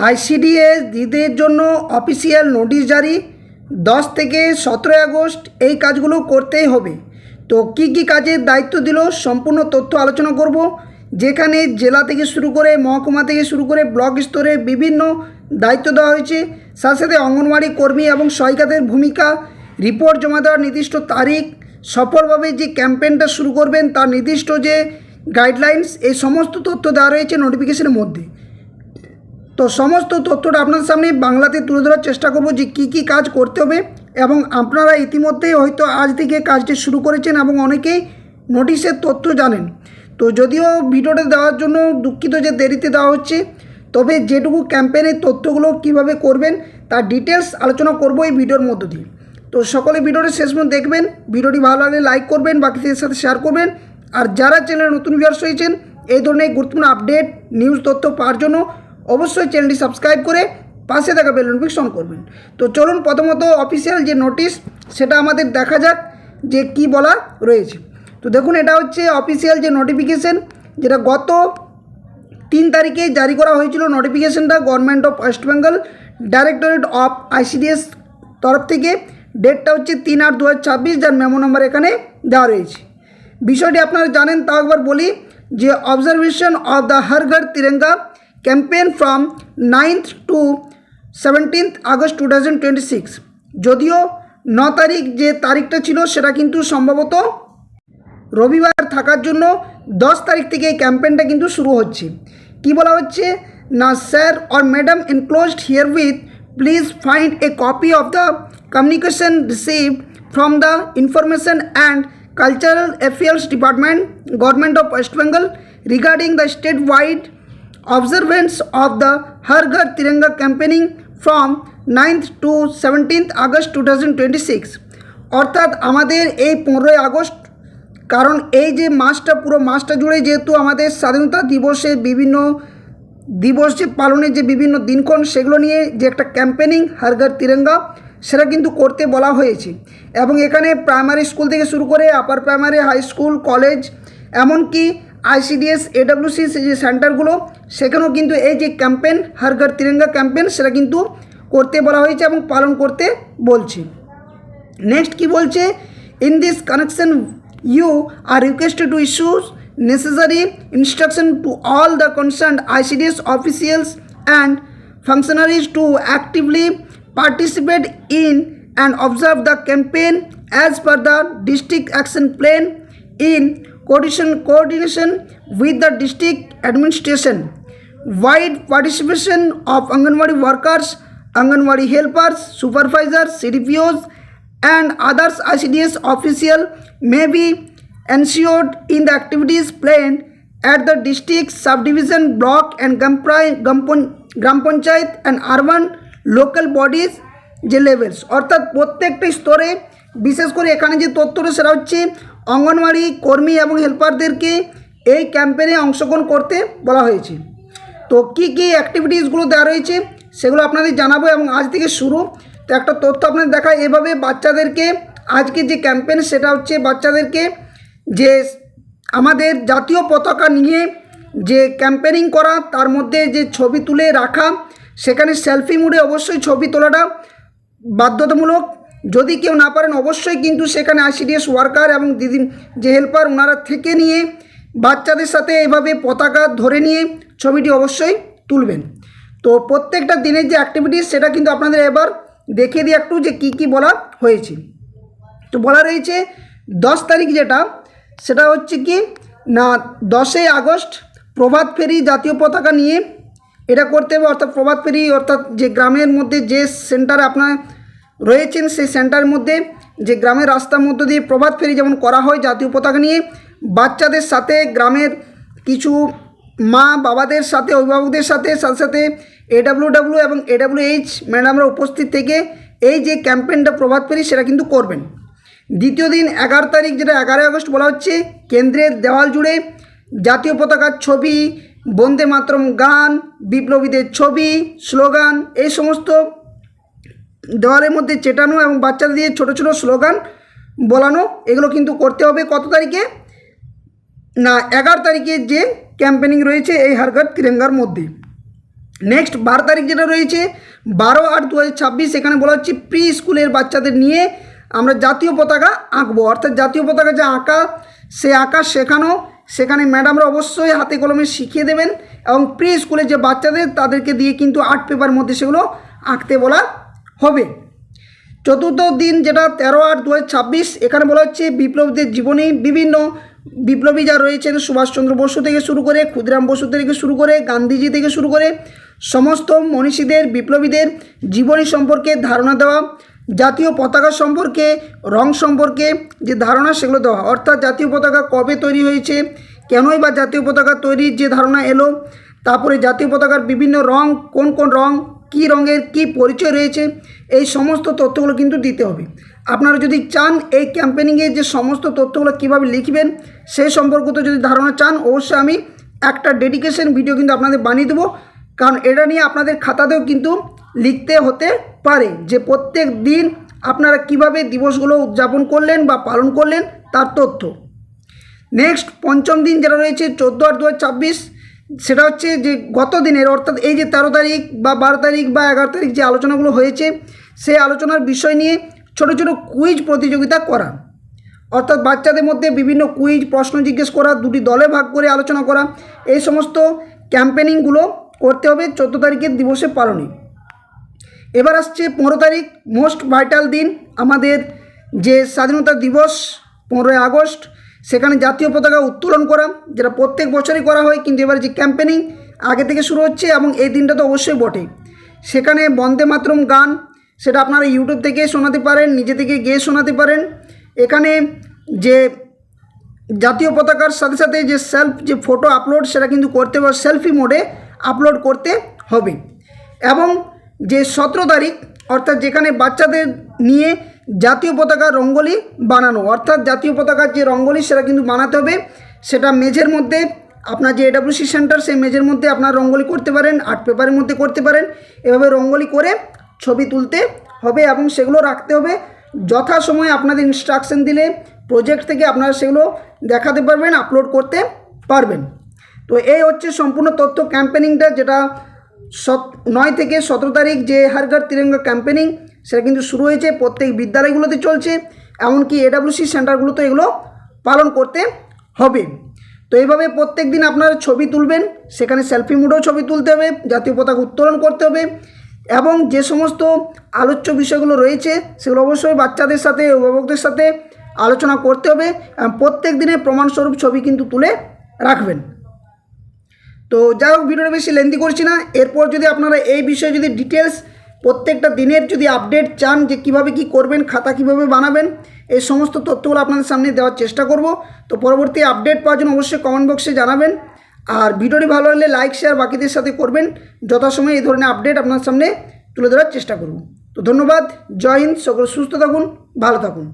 ICDS দিদিদের জন্য official notice জারি 10 থেকে 17 আগস্ট এই কাজগুলো করতেই হবে। তো কি কি কাজের দায়িত্ব দিল সম্পূর্ণ তথ্য আলোচনা করব, যেখানে জেলা থেকে শুরু করে মহকুমা থেকে শুরু করে ব্লক স্তরে বিভিন্ন দায়িত্ব দেওয়া হয়েছে। সাথে সাথে অঙ্গনওয়াড়ি কর্মী এবং সহায়িকাদের ভূমিকা, রিপোর্ট জমা দেওয়ার নির্দিষ্ট তারিখ, সফলভাবে যে ক্যাম্পেইনটা শুরু করবেন তার নির্দিষ্ট যে গাইডলাইন্স, এই সমস্ত তথ্য দেওয়া রয়েছে নোটিফিকেশনের মধ্যে। তো সমস্ত তথ্যটা আপনাদের সামনে বাংলাতে তুলে ধরার চেষ্টা করব যে কী কী কাজ করতে হবে, এবং আপনারা ইতিমধ্যেই হয়তো আজ থেকে কাজটি শুরু করেছেন এবং অনেকেই নোটিশের তথ্য জানেন। তো যদিও ভিডিওটা দেওয়ার জন্য দুঃখিত যে দেরিতে দেওয়া হচ্ছে, তবে যেটুকু ক্যাম্পেইনের তথ্যগুলো কিভাবে করবেন তার ডিটেলস আলোচনা করব এই ভিডিওর মধ্য দিয়ে। তো সকলে ভিডিওটা শেষ পর্যন্ত দেখবেন। ভিডিওটি ভালো লাগলে লাইক করবেন, বাকিদের সাথে শেয়ার করবেন। আর যারা চ্যানেলে নতুন ভিউয়ার্স হয়েছেন এই ধরনের গুরুত্বপূর্ণ আপডেট নিউজ তথ্য পাওয়ার জন্য অবশ্যই চ্যানেলটি সাবস্ক্রাইব করে পাশে থাকা বেল নোটিফিকেশন অন করবেন। তো চলুন প্রথমত অফিসিয়াল যে নোটিশ সেটা আমাদের দেখা যাক যে কি বলা রয়েছে। তো দেখুন, এটা হচ্ছে অফিসিয়াল যে নোটিফিকেশন, যেটা গত 3 তারিখে জারি করা হয়েছিল। নোটিফিকেশনটা government of West Bengal directorate of ICDS তরফ থেকে। ডেটটা হচ্ছে 3/8/2026, যার মেমো নাম্বার এখানে দেওয়া রয়েছে। বিষয়টি আপনারা জানেন, তাও একবার বলি যে অবজারভেশন অফ দ্য হর ঘর Tiranga campaign from 9th to 17th August 2026। যদিও 9 তারিখ যে তারিখটা ছিল সেটা কিন্তু সম্ভবত রবিবার থাকার জন্য 10 তারিখ থেকে এই ক্যাম্পেইনটা কিন্তু শুরু হচ্ছে। কি বলা হচ্ছে না, sir or madam enclosed here with please find a copy of the communication received from the information and cultural affairs department government of West Bengal regarding the state wide observance of the Har Ghar Tiranga campaigning from 9th to 17th August 2026। অর্থাৎ আমাদের এই 15ই August, কারণ এই যে মাসটা পুরো মাসটা জুড়ে যেহেতু আমাদের স্বাধীনতা দিবসের বিভিন্ন দিবস যে পালনের যে বিভিন্ন দিনক্ষণ সেগুলো নিয়ে যে একটা ক্যাম্পেনিং হর ঘর তিরঙ্গা সেটা কিন্তু করতে বলা হয়েছে। এবং এখানে প্রাইমারি স্কুল থেকে শুরু করে upper primary, high school, college, এমনকি আইসিডিএস এডব্লিউসি যে সেন্টারগুলো সেখানেও কিন্তু এই যে ক্যাম্পেইন হর ঘর তিরঙ্গা ক্যাম্পেইন সেটা কিন্তু করতে বলা হয়েছে এবং পালন করতে বলছে। নেক্সট কি বলছে, in this connection you are requested to issues necessary instruction to all the concerned ICDS officials and functionaries to actively participate in and observe the campaign as per the district action plan in coordination with the district administration. Wide participation of Anganwadi workers, Anganwadi helpers, supervisors, CDPOs and others ICDS official may be ensured in the activities planned at the district, subdivision, block and gram panchayat and urban local bodies যে levels. অর্থাৎ প্রত্যেকটা স্তরে, বিশেষ করে এখানে যে তথ্যটা সেটা হচ্ছে অঙ্গনওয়াড়ি কর্মী এবং হেল্পারদেরকে এই ক্যাম্পেইনে অংশগ্রহণ করতে বলা হয়েছে। তো কি কি অ্যাক্টিভিটিসগুলো দেওয়া রয়েছে সেগুলো আপনাদের জানাবো এবং আজ থেকে শুরু। তো একটা তথ্য আপনাদের দেখায়, এভাবে বাচ্চাদেরকে আজকে যে ক্যাম্পেইন সেটা হচ্ছে বাচ্চাদেরকে যে আমাদের জাতীয় পতাকা নিয়ে যে ক্যাম্পেইনিং করা, তার মধ্যে যে ছবি তুলে রাখা, সেখানে সেলফি মুডে অবশ্যই ছবি তোলাটা বাধ্যতামূলক। যদি কেউ না পারেন অবশ্যই কিন্তু সেখানে আইসিডিএস ওয়ার্কার এবং দিদি যে হেল্পার ওনারা থেকে নিয়ে বাচ্চাদের সাথে এভাবে পতাকা ধরে নিয়ে ছবিটি অবশ্যই তুলবেন। তো প্রত্যেকটা দিনের যে অ্যাক্টিভিটিস সেটা কিন্তু আপনাদের এবার দেখিয়ে দিই একটু যে কি কি বলা হয়েছে। তো বলা রয়েছে 10 তারিখ যেটা সেটা হচ্ছে কি না, 10ই আগস্ট প্রভাত ফেরি জাতীয় পতাকা নিয়ে এটা করতে হবে। অর্থাৎ প্রভাত ফেরি অর্থাৎ যে গ্রামের মধ্যে যে সেন্টারে আপনার রয়েছেন সেই সেন্টারের মধ্যে যে গ্রামের রাস্তার মধ্য দিয়ে প্রভাত ফেরি যেমন করা হয় জাতীয় পতাকা নিয়ে, বাচ্চাদের সাথে গ্রামের কিছু মা বাবাদের সাথে অভিভাবকদের সাথে সাথে এডব্লিউডব্লিউ এবং এডব্লিউএইচ ম্যাডামরা উপস্থিত থেকে এই যে ক্যাম্পেইনটা প্রভাত ফেরি সেটা কিন্তু করবেন। দ্বিতীয় দিন 11 তারিখ, যেটা 11 আগস্ট বলা হচ্ছে, কেন্দ্রের দেওয়াল জুড়ে জাতীয় পতাকার ছবি, বন্দে মাতরম গান, বিপ্লবীদের ছবি, স্লোগান এই সমস্ত দেওয়ালের মধ্যে চেটানো এবং বাচ্চাদের দিয়ে ছোটো ছোটো স্লোগান বলানো, এগুলো কিন্তু করতে হবে। কত তারিখে না, 11 তারিখে যে ক্যাম্পেইনিং রয়েছে এই হর ঘর তিরঙ্গার মধ্যে। নেক্সট 12 তারিখ যেটা রয়েছে 12/8/2026, এখানে বলা হচ্ছে প্রি স্কুলের বাচ্চাদের নিয়ে আমরা জাতীয় পতাকা আঁকবো, অর্থাৎ জাতীয় পতাকা যে আঁকা সে আঁকা শেখানো, সেখানে ম্যাডামরা অবশ্যই হাতে কলমে শিখিয়ে দেবেন এবং প্রি স্কুলে যে বাচ্চাদের তাদেরকে দিয়ে কিন্তু আর্ট পেপার মধ্যে সেগুলো আঁকতে বলা হবে। চতুর্থ দিন যেটা 13/8/2026, এখানে বলা হচ্ছে বিপ্লবীদের জীবনী, বিভিন্ন বিপ্লবী যা রয়েছেন সুভাষচন্দ্র বসু থেকে শুরু করে ক্ষুদিরাম বসু থেকে শুরু করে গান্ধীজি থেকে শুরু করে সমস্ত মনীষীদের বিপ্লবীদের জীবনী সম্পর্কে ধারণা দেওয়া, জাতীয় পতাকা সম্পর্কে রং সম্পর্কে যে ধারণা সেগুলো দেওয়া, অর্থাৎ জাতীয় পতাকা কবে তৈরি হয়েছে, কেনই বা জাতীয় পতাকা তৈরির যে ধারণা এলো, তারপরে জাতীয় পতাকার বিভিন্ন রং, কোন কোন রং, কী রঙের কী পরিচয় রয়েছে, এই সমস্ত তথ্যগুলো কিন্তু দিতে হবে। আপনারা যদি চান এই ক্যাম্পেনিংয়ে যে সমস্ত তথ্যগুলো কীভাবে লিখবেন সেই সম্পর্কিত যদি ধারণা চান, অবশ্যই আমি একটা ডেডিকেশন ভিডিও কিন্তু আপনাদের বানিয়ে দেবো, কারণ এটা নিয়ে আপনাদের খাতাতেও কিন্তু লিখতে হতে পারে যে প্রত্যেক দিন আপনারা কিভাবে দিবসগুলো উদযাপন করলেন বা পালন করলেন তার তথ্য। নেক্সট পঞ্চম দিন যেটা রয়েছে 14/8/2026, সেটা হচ্ছে যে গত দিনের অর্থাৎ এই যে 13 তারিখ বা 12 তারিখ বা 11 তারিখ যে আলোচনাগুলো হয়েছে সেই আলোচনার বিষয় নিয়ে ছোট ছোট কুইজ প্রতিযোগিতা করা, অর্থাৎ বাচ্চাদের মধ্যে বিভিন্ন কুইজ প্রশ্ন জিজ্ঞেস করা, দুটি দলে ভাগ করে আলোচনা করা, এই সমস্ত ক্যাম্পেনিংগুলো করতে হবে 14 তারিখের দিবসে পালনে। এবার আসছে 15 তারিখ, মোস্ট ভাইটাল দিন আমাদের যে স্বাধীনতা দিবস 15ই আগস্ট, সেখানে জাতীয় পতাকা উত্তোলন করা, যেটা প্রত্যেক বছরই করা হয়, কিন্তু এবার যে ক্যাম্পেনিং আগে থেকে শুরু হচ্ছে এবং এই দিনটা তো অবশ্যই বটে। সেখানে বন্দে মাতরম গান, সেটা আপনারা ইউটিউব থেকে শোনাতে পারেন, নিজে থেকে গেয়ে শোনাতে পারেন। এখানে যে জাতীয় পতাকার সাথে সাথে যে যে ফটো আপলোড সেটা কিন্তু করতে হবে, সেলফি মোডে আপলোড করতে হবে। এবং যে 17 তারিখ অর্থাৎ যেখানে বাচ্চাদের নিয়ে জাতীয় পতাকার রঙ্গোলি বানানো, অর্থাৎ জাতীয় পতাকার যে রঙ্গোলি সেটা কিন্তু বানাতে হবে, সেটা মেঝের মধ্যে আপনার যে AWC সেন্টার সেই মেঝের মধ্যে আপনার রঙ্গোলি করতে পারেন, আর্ট পেপারের মধ্যে করতে পারেন, এভাবে রঙ্গোলি করে ছবি তুলতে হবে এবং সেগুলো রাখতে হবে। যথাসময়ে আপনাদের ইনস্ট্রাকশন দিলে প্রজেক্ট থেকে আপনারা সেগুলো দেখাতে পারবেন, আপলোড করতে পারবেন। তো এই হচ্ছে সম্পূর্ণ তথ্য ক্যাম্পেনিংটা, যেটা 9 থেকে 17 তারিখ যে হর ঘর তিরঙ্গা ক্যাম্পেনিং সেটা কিন্তু শুরু হয়েছে, প্রত্যেক বিদ্যালয়গুলোতে চলছে, এমনকি AWC সেন্টারগুলোতে এগুলো পালন করতে হবে। তো এইভাবে প্রত্যেক দিন আপনারা ছবি তুলবেন, সেখানে সেলফি মুডেও ছবি তুলতে হবে, জাতীয় পতাকা উত্তোলন করতে হবে এবং যে সমস্ত আলোচ্য বিষয়গুলো রয়েছে সেগুলো অবশ্যই বাচ্চাদের সাথে অভিভাবকদের সাথে আলোচনা করতে হবে এবং প্রত্যেক দিনের প্রমাণস্বরূপ ছবি কিন্তু তুলে রাখবেন। তো যাই হোক, ভিডিওটা বেশি লেন্দি করছি না। এরপর যদি আপনারা এই বিষয়ে যদি ডিটেলস প্রত্যেকটা দিনের যদি আপডেট চান যে কিভাবে কি করবেন, খাতা কিভাবে বানাবেন, এই সমস্ত তথ্যগুলো আপনাদের সামনে দেওয়ার চেষ্টা করব। তো পরবর্তী আপডেট পাওয়ার জন্য অবশ্যই কমেন্ট বক্সে জানাবেন, আর ভিডিওটি ভালো লাগলে লাইক শেয়ার বাকিদের সাথে করবেন। যথাসময়ে এই ধরনের আপডেট আপনার সামনে তুলে ধরার চেষ্টা করব। তো ধন্যবাদ, জয় হিন্দ, সকলে সুস্থ থাকুন, ভালো থাকুন।